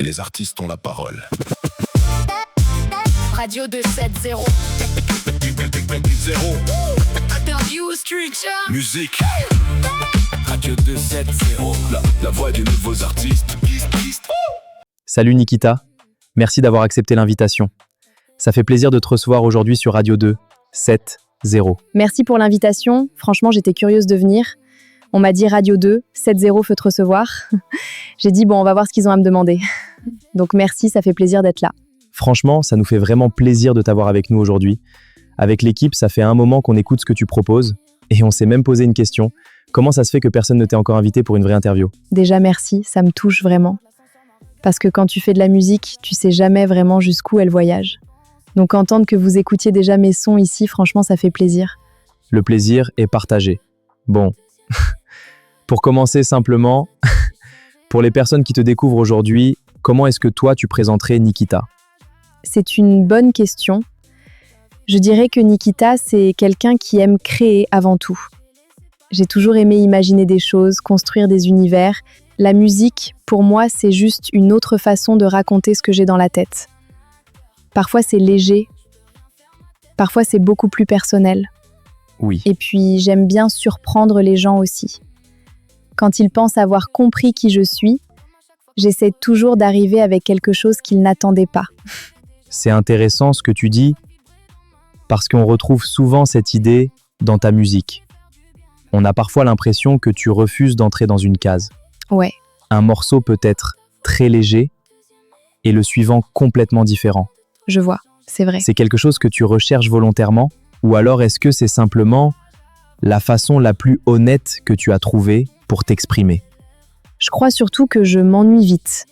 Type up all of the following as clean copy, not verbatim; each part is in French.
et les artistes ont la parole. Radio 270. Interview Structure. Musique. Radio 270. La voix des nouveaux artistes. Salut Nikita, merci d'avoir accepté l'invitation. Ça fait plaisir de te recevoir aujourd'hui sur Radio 270. Merci pour l'invitation. Franchement, j'étais curieuse de venir. On m'a dit Radio 270 veut te recevoir. J'ai dit, bon, on va voir ce qu'ils ont à me demander. Donc merci, ça fait plaisir d'être là. Franchement, ça nous fait vraiment plaisir de t'avoir avec nous aujourd'hui. Avec l'équipe, ça fait un moment qu'on écoute ce que tu proposes et on s'est même posé une question. Comment ça se fait que personne ne t'ait encore invité pour une vraie interview ? Déjà, merci, ça me touche vraiment. Parce que quand tu fais de la musique, tu sais jamais vraiment jusqu'où elle voyage. Donc entendre que vous écoutiez déjà mes sons ici, franchement, ça fait plaisir. Le plaisir est partagé. Bon, pour commencer simplement, pour les personnes qui te découvrent aujourd'hui, comment est-ce que toi, tu présenterais Nikita ? C'est une bonne question. Je dirais que Nikita, c'est quelqu'un qui aime créer avant tout. J'ai toujours aimé imaginer des choses, construire des univers. La musique, pour moi, c'est juste une autre façon de raconter ce que j'ai dans la tête. Parfois, c'est léger. Parfois, c'est beaucoup plus personnel. Oui. Et puis, j'aime bien surprendre les gens aussi. Quand ils pensent avoir compris qui je suis, j'essaie toujours d'arriver avec quelque chose qu'ils n'attendaient pas. C'est intéressant ce que tu dis, parce qu'on retrouve souvent cette idée dans ta musique. On a parfois l'impression que tu refuses d'entrer dans une case. Ouais. Un morceau peut être très léger et le suivant complètement différent. Je vois, c'est vrai. C'est quelque chose que tu recherches volontairement, ou alors est-ce que c'est simplement la façon la plus honnête que tu as trouvée pour t'exprimer ? Je crois surtout que je m'ennuie vite.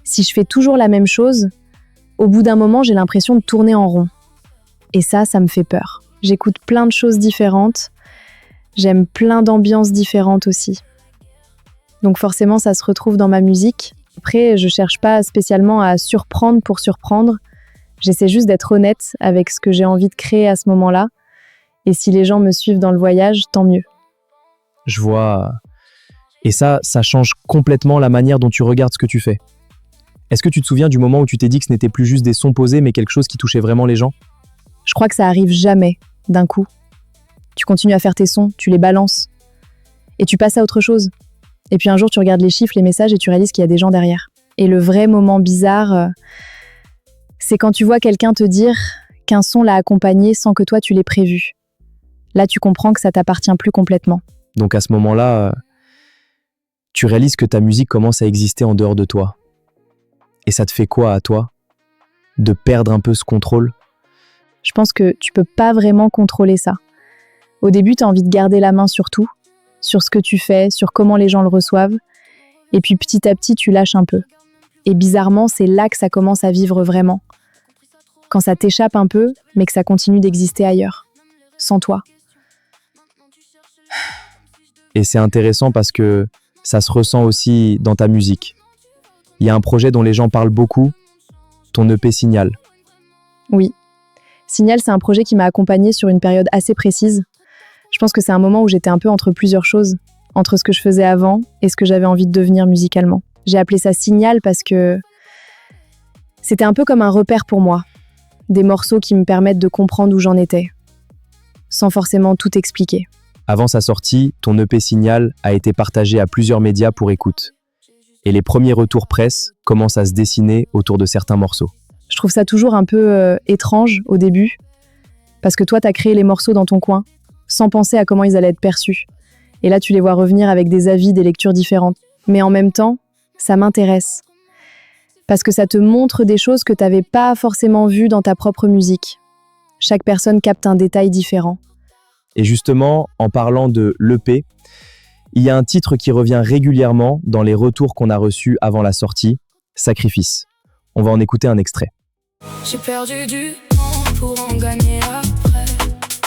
Si je fais toujours la même chose, au bout d'un moment, j'ai l'impression de tourner en rond. Et ça me fait peur. J'écoute plein de choses différentes. J'aime plein d'ambiances différentes aussi. Donc forcément, ça se retrouve dans ma musique. Après, je cherche pas spécialement à surprendre pour surprendre. J'essaie juste d'être honnête avec ce que j'ai envie de créer à ce moment-là. Et si les gens me suivent dans le voyage, tant mieux. Je vois. Et ça change complètement la manière dont tu regardes ce que tu fais. Est-ce que tu te souviens du moment où tu t'es dit que ce n'était plus juste des sons posés, mais quelque chose qui touchait vraiment les gens ? Je crois que ça arrive jamais, d'un coup. Tu continues à faire tes sons, tu les balances. Et tu passes à autre chose. Et puis un jour, tu regardes les chiffres, les messages, et tu réalises qu'il y a des gens derrière. Et le vrai moment bizarre, c'est quand tu vois quelqu'un te dire qu'un son l'a accompagné sans que toi, tu l'aies prévu. Là, tu comprends que ça t'appartient plus complètement. Donc à ce moment-là, tu réalises que ta musique commence à exister en dehors de toi. Et ça te fait quoi à toi ? De perdre un peu ce contrôle ? Je pense que tu peux pas vraiment contrôler ça. Au début, tu as envie de garder la main sur tout, sur ce que tu fais, sur comment les gens le reçoivent. Et puis petit à petit, tu lâches un peu. Et bizarrement, c'est là que ça commence à vivre vraiment. Quand ça t'échappe un peu, mais que ça continue d'exister ailleurs, sans toi. Et c'est intéressant parce que ça se ressent aussi dans ta musique. Il y a un projet dont les gens parlent beaucoup, ton EP Signal. Oui. Signal, c'est un projet qui m'a accompagnée sur une période assez précise. Je pense que c'est un moment où j'étais un peu entre plusieurs choses, entre ce que je faisais avant et ce que j'avais envie de devenir musicalement. J'ai appelé ça Signal parce que c'était un peu comme un repère pour moi. Des morceaux qui me permettent de comprendre où j'en étais, sans forcément tout expliquer. Avant sa sortie, ton EP Signal a été partagé à plusieurs médias pour écoute. Et les premiers retours presse commencent à se dessiner autour de certains morceaux. Je trouve ça toujours un peu étrange au début, parce que toi, t'as créé les morceaux dans ton coin, sans penser à comment ils allaient être perçus. Et là, tu les vois revenir avec des avis, des lectures différentes. Mais en même temps, ça m'intéresse. Parce que ça te montre des choses que t'avais pas forcément vues dans ta propre musique. Chaque personne capte un détail différent. Et justement, en parlant de l'EP, il y a un titre qui revient régulièrement dans les retours qu'on a reçus avant la sortie, Sacrifice. On va en écouter un extrait. J'ai perdu du temps pour en gagner après.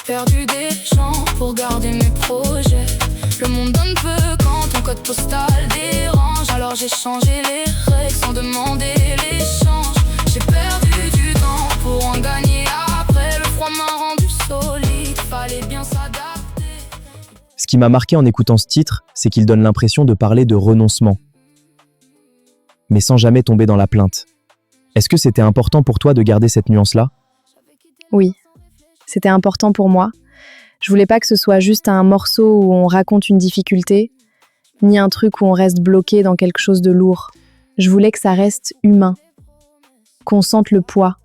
Perdu des gens pour garder mes projets. Le monde donne peu quand ton code postal dérange. Alors j'ai changé les règles sans demander l'échange. J'ai perdu du temps pour en gagner après. Le froid m'a rendu solide, fallait bien s'adapter. Ce qui m'a marqué en écoutant ce titre, c'est qu'il donne l'impression de parler de renoncement. mais sans jamais tomber dans la plainte. Est-ce que c'était important pour toi de garder cette nuance-là? Oui, c'était important pour moi. Je voulais pas que ce soit juste un morceau où on raconte une difficulté, ni un truc où on reste bloqué dans quelque chose de lourd. Je voulais que ça reste humain, qu'on sente le poids,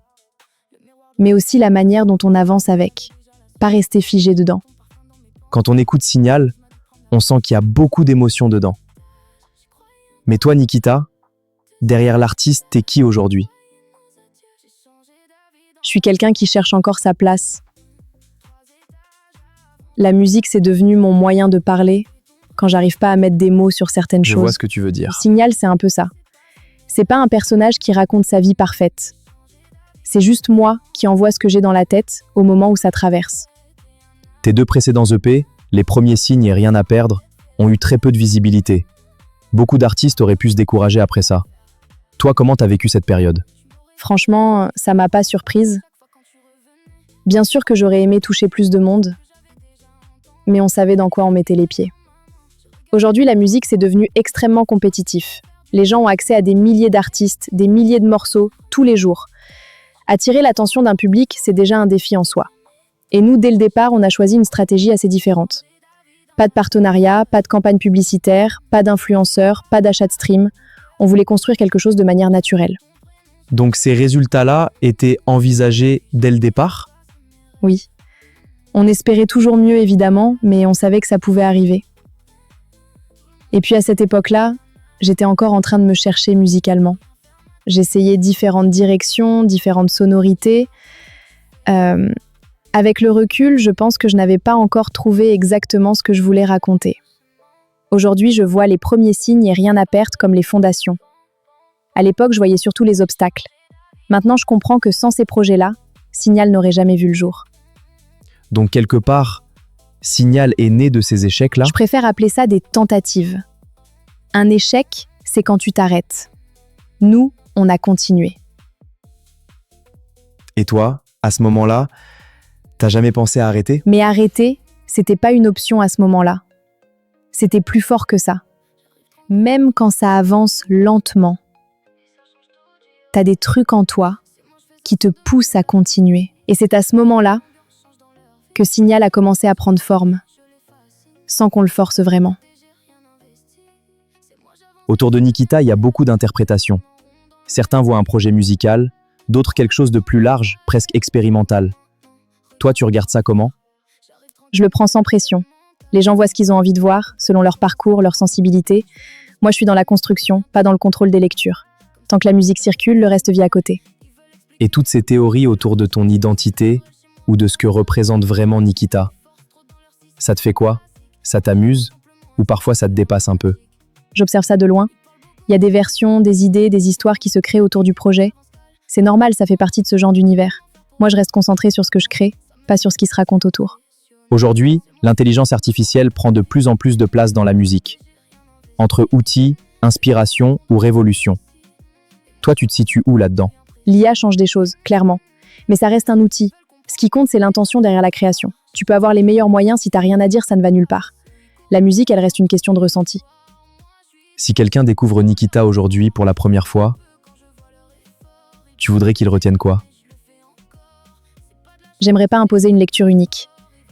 mais aussi la manière dont on avance avec, pas rester figé dedans. Quand on écoute Signal, on sent qu'il y a beaucoup d'émotions dedans. Mais toi, Nikita, derrière l'artiste, t'es qui aujourd'hui? Je suis quelqu'un qui cherche encore sa place. La musique, c'est devenu mon moyen de parler quand j'arrive pas à mettre des mots sur certaines Je choses. vois ce que tu veux Le dire. Signal, c'est un peu ça. C'est pas un personnage qui raconte sa vie parfaite. C'est juste moi qui envoie ce que j'ai dans la tête au moment où ça traverse. Tes 2 précédents EP, Les Premiers Signes et Rien à perdre, ont eu très peu de visibilité. Beaucoup d'artistes auraient pu se décourager après ça. Toi, comment t'as vécu cette période? Franchement, ça m'a pas surprise. Bien sûr que j'aurais aimé toucher plus de monde, mais on savait dans quoi on mettait les pieds. Aujourd'hui, la musique, c'est devenu extrêmement compétitif. Les gens ont accès à des milliers d'artistes, des milliers de morceaux, tous les jours. Attirer l'attention d'un public, c'est déjà un défi en soi. Et nous, dès le départ, on a choisi une stratégie assez différente. Pas de partenariat, pas de campagne publicitaire, pas d'influenceurs, pas d'achat de stream. On voulait construire quelque chose de manière naturelle. Donc ces résultats-là étaient envisagés dès le départ? Oui. On espérait toujours mieux, évidemment, mais on savait que ça pouvait arriver. Et puis à cette époque-là, j'étais encore en train de me chercher musicalement. J'essayais différentes directions, différentes sonorités. Avec le recul, je pense que je n'avais pas encore trouvé exactement ce que je voulais raconter. Aujourd'hui, je vois les premiers signes et Rien à perdre comme les fondations. À l'époque, je voyais surtout les obstacles. Maintenant, je comprends que sans ces projets-là, Signal n'aurait jamais vu le jour. Donc quelque part, Signal est né de ces échecs-là? Je préfère appeler ça des tentatives. Un échec, c'est quand tu t'arrêtes. Nous, on a continué. Et toi, à ce moment-là, t'as jamais pensé à arrêter? Mais arrêter, c'était pas une option à ce moment-là. C'était plus fort que ça. Même quand ça avance lentement, t'as des trucs en toi qui te poussent à continuer. Et c'est à ce moment-là que Signal a commencé à prendre forme, sans qu'on le force vraiment. Autour de Nikita, il y a beaucoup d'interprétations. Certains voient un projet musical, d'autres quelque chose de plus large, presque expérimental. Toi, tu regardes ça comment? Je le prends sans pression. Les gens voient ce qu'ils ont envie de voir, selon leur parcours, leur sensibilité. Moi, je suis dans la construction, pas dans le contrôle des lectures. Tant que la musique circule, le reste vit à côté. Et toutes ces théories autour de ton identité ou de ce que représente vraiment Nikita, ça te fait quoi? Ça t'amuse? Ou parfois ça te dépasse un peu? J'observe ça de loin. Il y a des versions, des idées, des histoires qui se créent autour du projet. C'est normal, ça fait partie de ce genre d'univers. Moi, je reste concentrée sur ce que je crée, pas sur ce qui se raconte autour. Aujourd'hui, l'intelligence artificielle prend de plus en plus de place dans la musique. Entre outils, inspiration ou révolution. Toi, tu te situes où là-dedans? L'IA change des choses, clairement. Mais ça reste un outil. Ce qui compte, c'est l'intention derrière la création. Tu peux avoir les meilleurs moyens, si t'as rien à dire, ça ne va nulle part. La musique, elle reste une question de ressenti. Si quelqu'un découvre Nikita aujourd'hui pour la première fois, tu voudrais qu'il retienne quoi? J'aimerais pas imposer une lecture unique.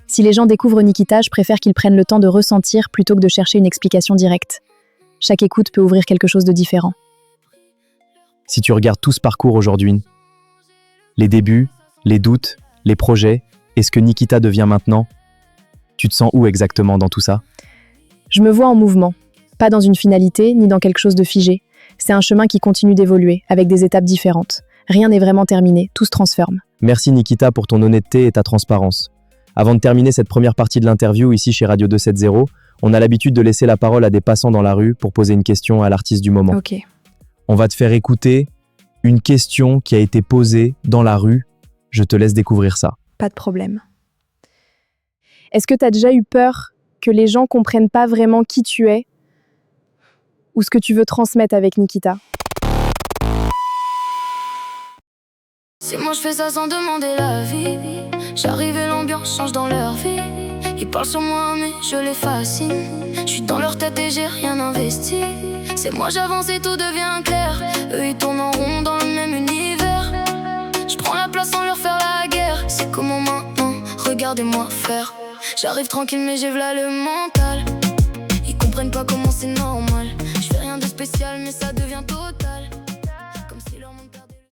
Si les gens découvrent Nikita, je préfère qu'ils prennent le temps de ressentir plutôt que de chercher une explication directe. Chaque écoute peut ouvrir quelque chose de différent. Si tu regardes tout ce parcours aujourd'hui, les débuts, les doutes, les projets, et ce que Nikita devient maintenant, tu te sens où exactement dans tout ça? Je me vois en mouvement, pas dans une finalité, ni dans quelque chose de figé. C'est un chemin qui continue d'évoluer, avec des étapes différentes. Rien n'est vraiment terminé, tout se transforme. Merci Nikita pour ton honnêteté et ta transparence. Avant de terminer cette première partie de l'interview ici chez Radio 270, on a l'habitude de laisser la parole à des passants dans la rue pour poser une question à l'artiste du moment. Ok. On va te faire écouter une question qui a été posée dans la rue. Je te laisse découvrir ça. Pas de problème. Est-ce que t'as déjà eu peur que les gens comprennent pas vraiment qui tu es ou ce que tu veux transmettre avec Nikita? Si moi je fais ça sans demander l'avis, j'arrive et l'ambiance change dans leur vie. Ils parlent sur moi mais je les fascine. Je suis dans leur tête et j'ai rien investi. C'est moi j'avance et tout devient clair. Eux ils tournent en rond dans le même univers. Je prends la place sans leur faire la guerre. C'est comment maintenant, regardez-moi faire. J'arrive tranquille mais j'ai v'là le mental. Ils comprennent pas comment c'est normal. Je fais rien de spécial mais ça devient total.